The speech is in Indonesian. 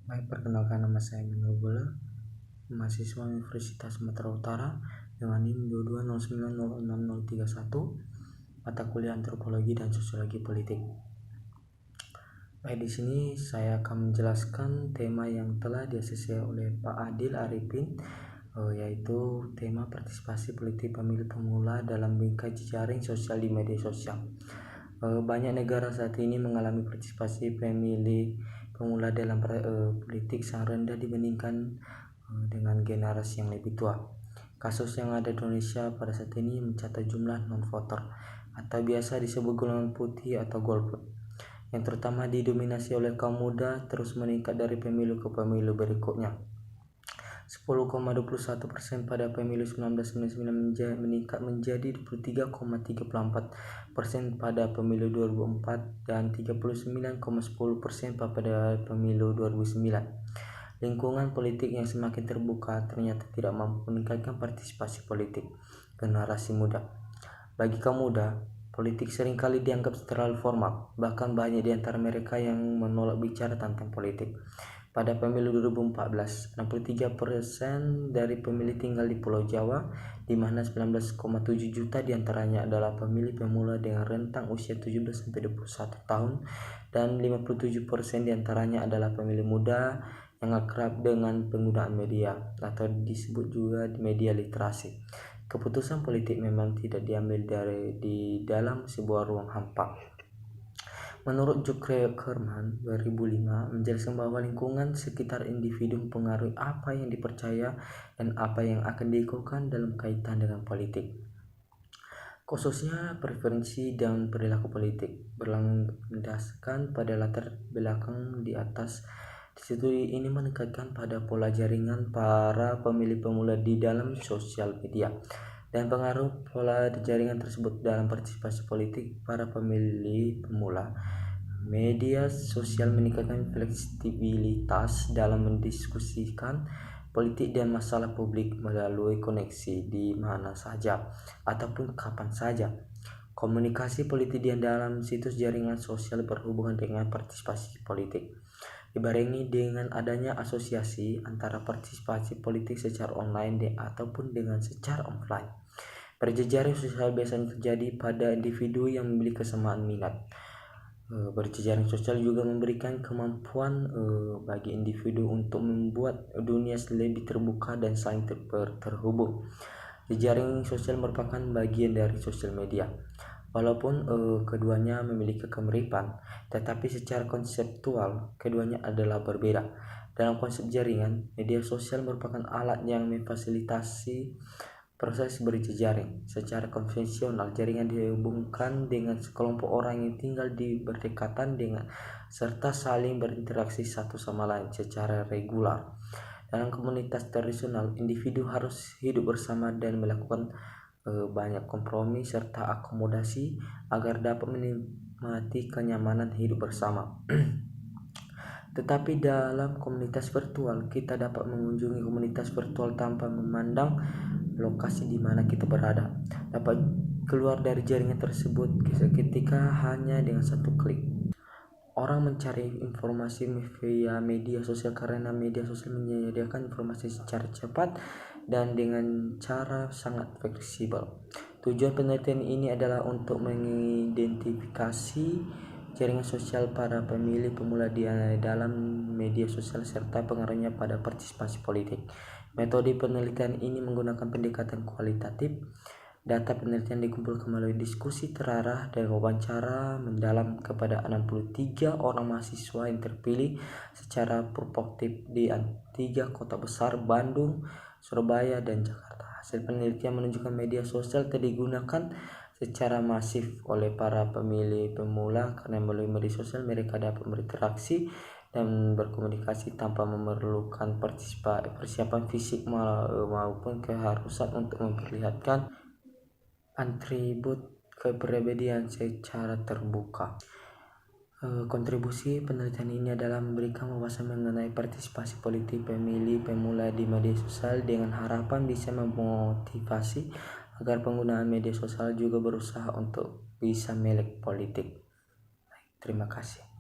Baik, perkenalkan nama saya Manuel Bola, mahasiswa Universitas Sumatera Utara dengan NIM 2209066031, mata kuliah Antropologi dan Sosiologi Politik. Baik, di sini saya akan menjelaskan tema yang telah diaksessi oleh Pak Adil Arifin, yaitu tema partisipasi politik pemilih pemula dalam bingkai jejaring sosial di media sosial. Banyak negara saat ini mengalami partisipasi pemilih pemula dalam politik sangat rendah dibandingkan dengan generasi yang lebih tua. Kasus yang ada di Indonesia pada saat ini mencatat jumlah non-voter atau biasa disebut golongan putih atau golput, yang terutama didominasi oleh kaum muda, terus meningkat dari pemilu ke pemilu berikutnya. 10,21% pada pemilu 1999 meningkat menjadi 23,34% pada pemilu 2004 dan 39,10% pada pemilu 2009. Lingkungan politik yang semakin terbuka ternyata tidak mampu meningkatkan partisipasi politik generasi muda. Bagi kaum muda, politik seringkali dianggap terlalu formal, bahkan banyak di antara mereka yang menolak bicara tentang politik. Pada pemilu 2014, 63% dari pemilih tinggal di Pulau Jawa, di mana 19,7 juta diantaranya adalah pemilih pemula dengan rentang usia 17-21 tahun, dan 57% diantaranya adalah pemilih muda yang akrab dengan penggunaan media, atau disebut juga media literasi. Keputusan politik memang tidak diambil di dalam sebuah ruang hampa. Menurut Zuckerman 2005 menjelaskan bahwa lingkungan sekitar individu mempengaruhi apa yang dipercaya dan apa yang akan dilakukan dalam kaitan dengan politik, khususnya preferensi dan perilaku politik berlandaskan pada latar belakang di atas. Studi ini menekankan pada pola jaringan para pemilih pemula di dalam sosial media dan pengaruh pola jaringan tersebut dalam partisipasi politik para pemilih pemula. Media sosial meningkatkan fleksibilitas dalam mendiskusikan politik dan masalah publik melalui koneksi di mana saja ataupun kapan saja. Komunikasi politik di dalam situs jaringan sosial berhubungan dengan partisipasi politik, dibarengi dengan adanya asosiasi antara partisipasi politik secara online ataupun dengan secara offline. Berjejaring sosial biasanya terjadi pada individu yang memiliki kesamaan minat. Berjejaring sosial juga memberikan kemampuan bagi individu untuk membuat dunia lebih terbuka dan saling terhubung. Jejaring sosial merupakan bagian dari sosial media. Walaupun keduanya memiliki kemiripan, tetapi secara konseptual keduanya adalah berbeda. Dalam konsep jaringan, media sosial merupakan alat yang memfasilitasi proses berjejaring. Secara konvensional, jaringan dihubungkan dengan sekelompok orang yang tinggal di berdekatan dengan serta saling berinteraksi satu sama lain secara regular. Dalam komunitas tradisional, individu harus hidup bersama dan melakukan banyak kompromi serta akomodasi agar dapat menikmati kenyamanan hidup bersama. Tetapi dalam komunitas virtual, kita dapat mengunjungi komunitas virtual tanpa memandang lokasi di mana kita berada, dapat keluar dari jaringan tersebut seketika hanya dengan satu klik. Orang mencari informasi via media sosial karena media sosial menyediakan informasi secara cepat dan dengan cara sangat fleksibel. Tujuan penelitian ini adalah untuk mengidentifikasi jaringan sosial para pemilih pemula di dalam media sosial serta pengaruhnya pada partisipasi politik. Metode penelitian ini menggunakan pendekatan kualitatif. Data penelitian dikumpulkan melalui diskusi terarah dan wawancara mendalam kepada 63 orang mahasiswa yang terpilih secara proportif di 3 kota besar, Bandung, Surabaya, dan Jakarta. Hasil penelitian menunjukkan media sosial telah digunakan secara masif oleh para pemilih pemula karena melalui media sosial mereka dapat berinteraksi dan berkomunikasi tanpa memerlukan persiapan fisik maupun keharusan untuk memperlihatkan atribut kepribadian secara terbuka. Kontribusi penelitian ini adalah memberikan wawasan mengenai partisipasi politik pemilih pemula di media sosial dengan harapan bisa memotivasi agar penggunaan media sosial juga berusaha untuk bisa melek politik. Terima kasih.